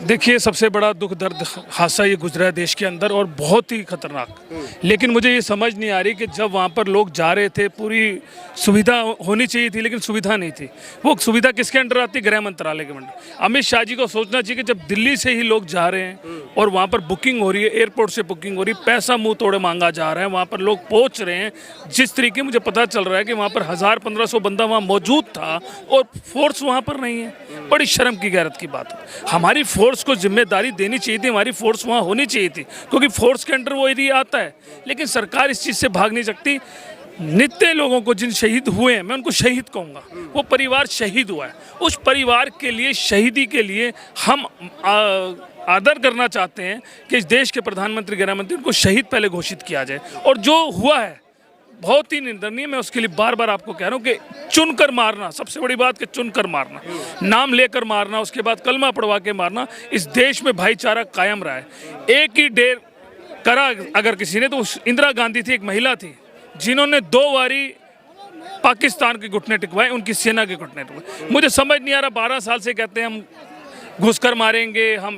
देखिए, सबसे बड़ा दुख दर्द हादसा ये गुजरा है देश के अंदर और बहुत ही खतरनाक। लेकिन मुझे ये समझ नहीं आ रही कि जब वहाँ पर लोग जा रहे थे, पूरी सुविधा होनी चाहिए थी, लेकिन सुविधा नहीं थी। वो सुविधा किसके अंडर आती? गृह मंत्रालय के अंडर। अमित शाह जी को सोचना चाहिए कि जब दिल्ली से ही लोग जा रहे हैं और वहाँ पर बुकिंग हो रही है, एयरपोर्ट से बुकिंग हो रही है, पैसा मुँह तोड़े मांगा जा रहा है, वहाँ पर लोग पहुँच रहे हैं। जिस तरीके मुझे पता चल रहा है कि वहाँ पर 1000-1500 बंदा वहाँ मौजूद था और फोर्स वहाँ पर नहीं है, बड़ी शर्म की गैरत की बात है। हमारी फोर्स को जिम्मेदारी देनी चाहिए थी, हमारी फोर्स वहाँ होनी चाहिए थी, क्योंकि फोर्स के अंडर वो एरिया आता है। लेकिन सरकार इस चीज़ से भाग नहीं सकती। नित्य लोगों को जिन शहीद हुए हैं, मैं उनको शहीद कहूँगा, वो परिवार शहीद हुआ है, उस परिवार के लिए, शहीदी के लिए हम आदर करना चाहते हैं कि इस देश के प्रधानमंत्री, गृह मंत्री, उनको शहीद पहले घोषित किया जाए। और जो हुआ है बहुत ही निंदनीय। मैं उसके लिए बार बार आपको कह रहा हूँ कि चुनकर मारना, सबसे बड़ी बात कि चुनकर मारना, नाम लेकर मारना, उसके बाद कलमा पढ़वा के मारना। इस देश में भाईचारा कायम रहा है। एक ही डेर करा अगर किसी ने, तो इंदिरा गांधी थी, एक महिला थी जिन्होंने 2 बारी पाकिस्तान के घुटने टिकवाए, उनकी सेना के घुटने टिकवाए। मुझे समझ नहीं आ रहा, 12 साल से कहते हैं हम घुसकर मारेंगे, हम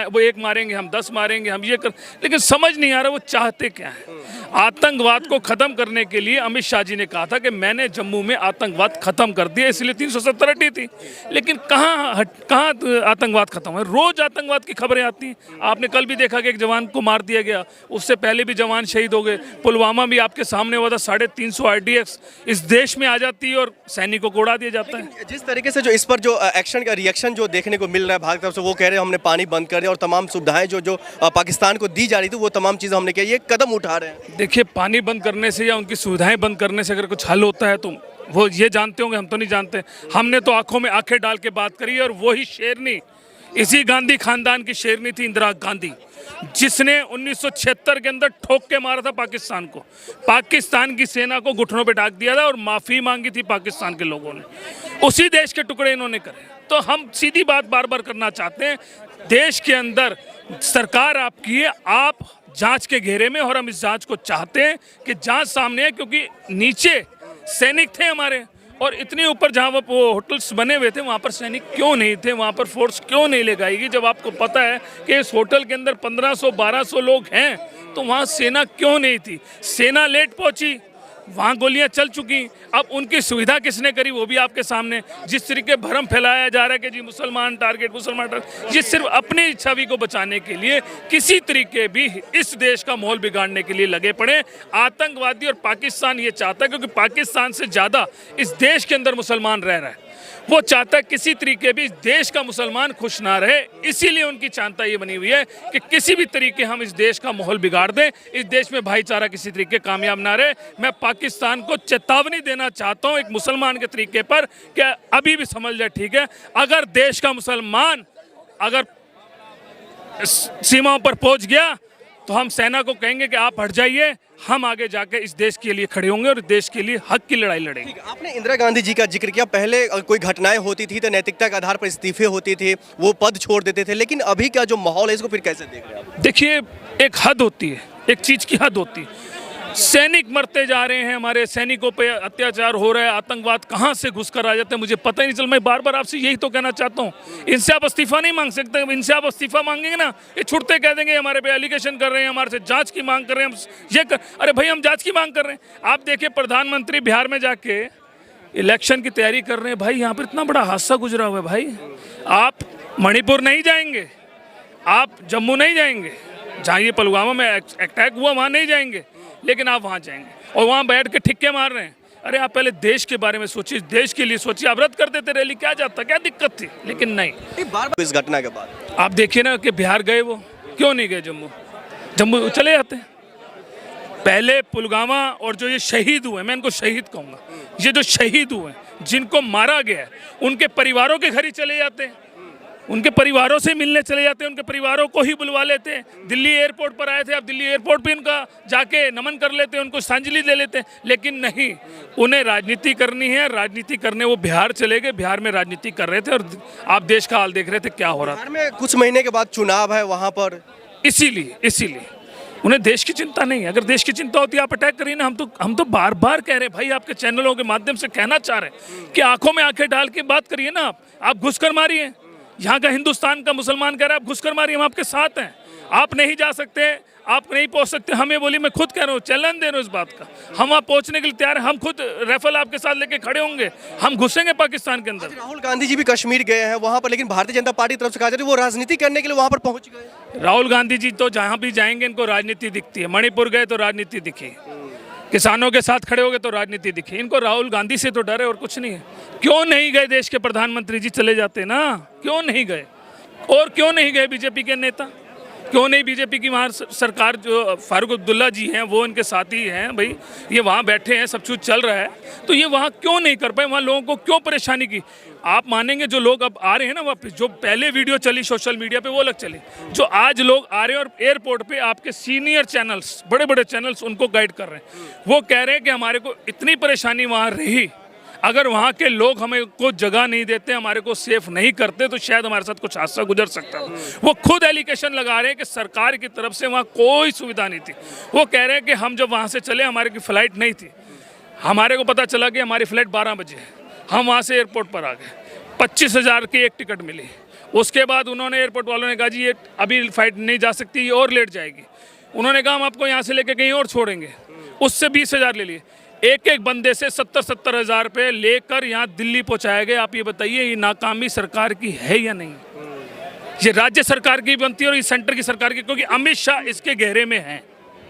वो एक मारेंगे, हम 10 मारेंगे, हम ये कर, लेकिन समझ नहीं आ रहा वो चाहते क्या है। आतंकवाद को खत्म करने के लिए अमित शाह जी ने कहा था कि मैंने जम्मू में आतंकवाद खत्म कर दिया, इसलिए 370 हटी थी। लेकिन कहाँ आतंकवाद खत्म है? रोज आतंकवाद की खबरें आती हैं। आपने कल भी देखा कि एक जवान को मार दिया गया, उससे पहले भी जवान शहीद हो गए। पुलवामा भी आपके सामने हुआ था, 350 RDX इस देश में आ जाती है और सैनिकों को उड़ा दिया जाता है। जिस तरीके से जो इस पर जो एक्शन का रिएक्शन जो देखने को मिल रहा है भारत तरफ से, वो कह रहे हैं हमने पानी बंद कर दिया और तमाम सुविधाएं जो पाकिस्तान को दी जा रही थी, वो तमाम चीज़ें हमने किया, ये कदम उठा रहे हैं। देखिए, पानी बंद करने से या उनकी सुविधाएं बंद करने से अगर कुछ हल होता है तो वो ये जानते होंगे, हम तो नहीं जानते। हमने तो आंखों में आंखें डाल के बात करी है। और वही शेरनी, इसी गांधी खानदान की शेरनी थी इंदिरा गांधी, जिसने 1976 के अंदर ठोक के मारा था पाकिस्तान को, पाकिस्तान की सेना को घुटनों पे ढाक दिया था और माफ़ी मांगी थी पाकिस्तान के लोगों ने। उसी देश के टुकड़े इन्होंने करे। तो हम सीधी बात बार बार करना चाहते हैं, देश के अंदर सरकार आपकी है, आप जांच के घेरे में, और हम इस जांच को चाहते हैं कि जांच सामने है, क्योंकि नीचे सैनिक थे हमारे और इतने ऊपर जहां वो होटल्स बने हुए थे, वहां पर सैनिक क्यों नहीं थे? वहां पर फोर्स क्यों नहीं लगाएगी? जब आपको पता है कि इस होटल के अंदर 1500-1200 लोग हैं, तो वहां सेना क्यों नहीं थी? सेना लेट पहुंची, वहाँ गोलियां चल चुकी। अब उनकी सुविधा किसने करी, वो भी आपके सामने। जिस तरीके भ्रम फैलाया जा रहा है कि जी मुसलमान टारगेट, मुसलमान टारगेट, ये सिर्फ अपनी छवि को बचाने के लिए किसी तरीके भी इस देश का माहौल बिगाड़ने के लिए लगे पड़े आतंकवादी। और पाकिस्तान ये चाहता है, क्योंकि पाकिस्तान से ज़्यादा इस देश के अंदर मुसलमान रह रहा है, वो चाहता है किसी तरीके भी देश का मुसलमान खुश ना रहे। इसीलिए उनकी चाहता ये बनी हुई है कि किसी भी तरीके हम इस देश का माहौल बिगाड़ दें, इस देश में भाईचारा किसी तरीके कामयाब ना रहे। मैं पाकिस्तान को चेतावनी देना चाहता हूं एक मुसलमान के तरीके पर कि अभी भी समझ जाए, ठीक है, अगर देश का मुसलमान अगर सीमाओं पर पहुंच गया तो हम सेना को कहेंगे कि आप हट जाइए, हम आगे जाके इस देश के लिए खड़े होंगे और देश के लिए हक की लड़ाई लड़ेंगे। आपने इंदिरा गांधी जी का जिक्र किया, पहले कोई घटनाएं होती थी तो नैतिकता के आधार पर इस्तीफे होते थे, वो पद छोड़ देते थे, लेकिन अभी का जो माहौल है इसको फिर कैसे देख रहे हैं आप? देखिए, एक हद होती है, एक चीज़ की हद होती है। सैनिक मरते जा रहे हैं, हमारे सैनिकों पे अत्याचार हो रहा है, आतंकवाद कहाँ से घुसकर आ जाते हैं मुझे पता ही नहीं चल। मैं बार बार आपसे यही तो कहना चाहता हूँ, इनसे आप इस्तीफा नहीं मांग सकते। इनसे आप इस्तीफा मांगेंगे ना, ये छुटते कह देंगे हमारे पे एलिगेशन कर रहे हैं, हमारे से जांच की मांग कर रहे हैं, हम ये अरे भाई, हम जांच की मांग कर रहे हैं। आप देखिए, प्रधानमंत्री बिहार में जाके इलेक्शन की तैयारी कर रहे हैं। भाई, यहाँ पर इतना बड़ा हादसा गुजरा हुआ है। भाई, आप मणिपुर नहीं जाएंगे, आप जम्मू नहीं जाएंगे, जहाँ ये पुलवामा में अटैक हुआ वहाँ नहीं जाएंगे, लेकिन आप वहाँ जाएंगे और वहाँ बैठ के ठिक्के मार रहे हैं। अरे, आप पहले देश के बारे में सोचिए, देश के लिए सोचिए। आप रद्द कर देते रैली, क्या जाता, क्या दिक्कत थी? लेकिन नहीं। बार बार इस घटना के बाद आप देखिए ना कि बिहार गए, वो क्यों नहीं गए? जम्मू चले जाते। पहले पुलवामा और जो ये शहीद हुए, मैं इनको शहीद कहूँगा, ये जो शहीद हुए, जिनको मारा गया, उनके परिवारों के घर ही चले जाते हैं, उनके परिवारों से मिलने चले जाते हैं, उनके परिवारों को ही बुलवा लेते हैं। दिल्ली एयरपोर्ट पर आए थे, आप दिल्ली एयरपोर्ट पे उनका जाके नमन कर लेते हैं, उनको श्रद्धांजलि दे लेते हैं। लेकिन नहीं, उन्हें राजनीति करनी है, राजनीति करने वो बिहार चले गए, बिहार में राजनीति कर रहे थे और आप देश का हाल देख रहे थे क्या हो रहा था। बिहार में कुछ महीने के बाद चुनाव है वहाँ पर, इसीलिए उन्हें देश की चिंता नहीं है। अगर देश की चिंता होती, आप अटैक करिए ना। हम तो बार बार कह रहे हैं भाई, आपके चैनलों के माध्यम से कहना चाह रहे हैं कि आंखों में आंखें डाल के बात करिए ना। आप घुसकर मारिए, यहाँ का हिंदुस्तान का मुसलमान कह रहा है आप घुसकर मारिए, हम आपके साथ हैं, आप नहीं जा सकते, आप नहीं पहुंच सकते। हमें बोली, मैं खुद कह रहा हूँ, चैलेंज दे रहा हूँ इस बात का, हम वहाँ पहुंचने के लिए तैयार हैं, हम खुद राइफल आपके साथ लेके खड़े होंगे, हम घुसेंगे पाकिस्तान के अंदर। राहुल गांधी जी भी कश्मीर गए हैं वहां पर, लेकिन भारतीय जनता पार्टी की तरफ से कहा जाता है वो राजनीति करने के लिए वहां पर पहुंच गए। राहुल गांधी जी तो जहाँ भी जाएंगे इनको राजनीति दिखती है। मणिपुर गए तो राजनीति दिखी, किसानों के साथ खड़े हो गए तो राजनीति दिखी। इनको राहुल गांधी से तो डर है और कुछ नहीं है। क्यों नहीं गए देश के प्रधानमंत्री जी? चले जाते ना, क्यों नहीं गए? और क्यों नहीं गए बीजेपी के नेता? क्यों नहीं? बीजेपी की वहाँ सरकार जो फारूक अब्दुल्ला जी हैं वो इनके साथी हैं भाई, ये वहाँ बैठे हैं, सब कुछ चल रहा है, तो ये वहाँ क्यों नहीं कर पाए? वहाँ लोगों को क्यों परेशानी की? आप मानेंगे जो लोग अब आ रहे हैं ना वापस, जो पहले वीडियो चली सोशल मीडिया पे वो अलग चली, जो आज लोग आ रहे हैं और एयरपोर्ट पे आपके सीनियर चैनल्स, बड़े बड़े चैनल्स उनको गाइड कर रहे हैं, वो कह रहे हैं कि हमारे को इतनी परेशानी वहाँ रही, अगर वहाँ के लोग हमें को जगह नहीं देते, हमारे को सेफ नहीं करते, तो शायद हमारे साथ कुछ हादसा गुजर सकता था। वो खुद एलिगेशन लगा रहे हैं कि सरकार की तरफ से वहाँ कोई सुविधा नहीं थी। वो कह रहे हैं कि हम जब वहाँ से चले हमारे की फ़्लाइट नहीं थी, हमारे को पता चला कि हमारी फ़्लाइट 12 बजे है, हम वहाँ से एयरपोर्ट पर आ गए, 25,000 की एक टिकट मिली। उसके बाद उन्होंने, एयरपोर्ट वालों ने कहा जी ये अभी फ़्लाइट नहीं जा सकती, ये और लेट जाएगी। उन्होंने कहा हम आपको यहाँ से लेकर कहीं और छोड़ेंगे, उससे 20,000 ले लिए। एक एक बंदे से 70-70 हज़ार रुपये लेकर यहाँ दिल्ली पहुँचाया गया। आप ये बताइए ये नाकामी सरकार की है या नहीं? ये राज्य सरकार की बनती है और ये सेंटर की सरकार की, क्योंकि अमित शाह इसके गहरे में हैं।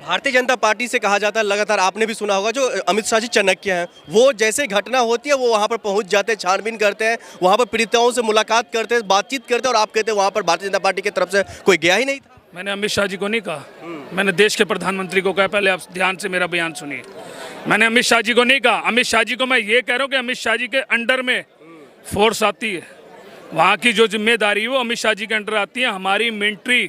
भारतीय जनता पार्टी से कहा जाता है लगातार, आपने भी सुना होगा, जो अमित शाह जी चाणक्य हैं, वो जैसे घटना होती है वो वहाँ पर पहुँच जाते हैं, छानबीन करते हैं, वहाँ पर पीड़िताओं से मुलाकात करते हैं, बातचीत करते हैं, और आप कहते हैं वहाँ पर भारतीय जनता पार्टी की तरफ से कोई गया ही नहीं था। मैंने अमित शाह जी को नहीं कहा, मैंने देश के प्रधानमंत्री को कहा। पहले आप ध्यान से मेरा बयान सुनिए, मैंने अमित शाह जी को नहीं कहा। अमित शाह जी को मैं ये कह रहा हूँ कि अमित शाह जी के अंडर में फोर्स आती है, वहाँ की जो जिम्मेदारी है वो अमित शाह जी के अंडर आती है। हमारी मिलिट्री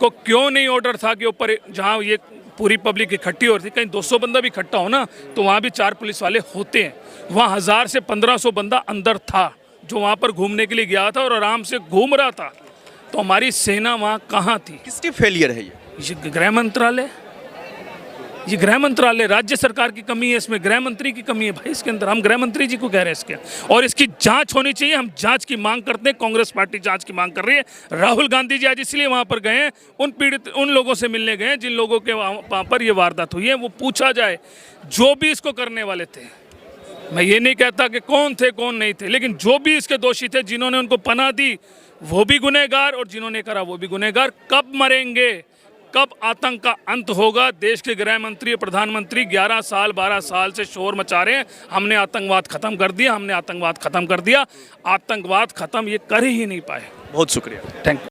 को क्यों नहीं ऑर्डर था कि ऊपर जहाँ ये पूरी पब्लिक इकट्ठी हो रही थी, कहीं 200 बंदा भी इकट्ठा हो ना तो वहाँ भी 4 पुलिस वाले होते हैं। वहाँ 1000 से 1500 बंदा अंदर था जो वहाँ पर घूमने के लिए गया था और आराम से घूम रहा था, तो हमारी सेना वहाँ कहाँ थी? किसकी फेलियर है ये गृह मंत्रालय, ये गृह मंत्रालय, राज्य सरकार की कमी है इसमें, गृह मंत्री की कमी है भाई इसके अंदर। हम गृह मंत्री जी को कह रहे हैं इसके, और इसकी जांच होनी चाहिए। हम जांच की मांग करते हैं, कांग्रेस पार्टी जांच की मांग कर रही है। राहुल गांधी जी आज इसलिए वहां पर गए हैं, उन पीड़ित उन लोगों से मिलने गए हैं जिन लोगों के वहां पर ये वारदात हुई है, वो पूछा जाए जो भी इसको करने वाले थे। मैं ये नहीं कहता कि कौन थे कौन नहीं थे, लेकिन जो भी इसके दोषी थे, जिन्होंने उनको पनाह दी वो भी गुनहगार और जिन्होंने करा वो भी गुनहगार। कब मरेंगे, कब आतंक का अंत होगा? देश के गृह मंत्री और प्रधानमंत्री 11 साल 12 साल से शोर मचा रहे हैं, हमने आतंकवाद खत्म कर दिया, हमने आतंकवाद खत्म कर दिया। आतंकवाद खत्म ये कर ही नहीं पाए। बहुत शुक्रिया। Thank you.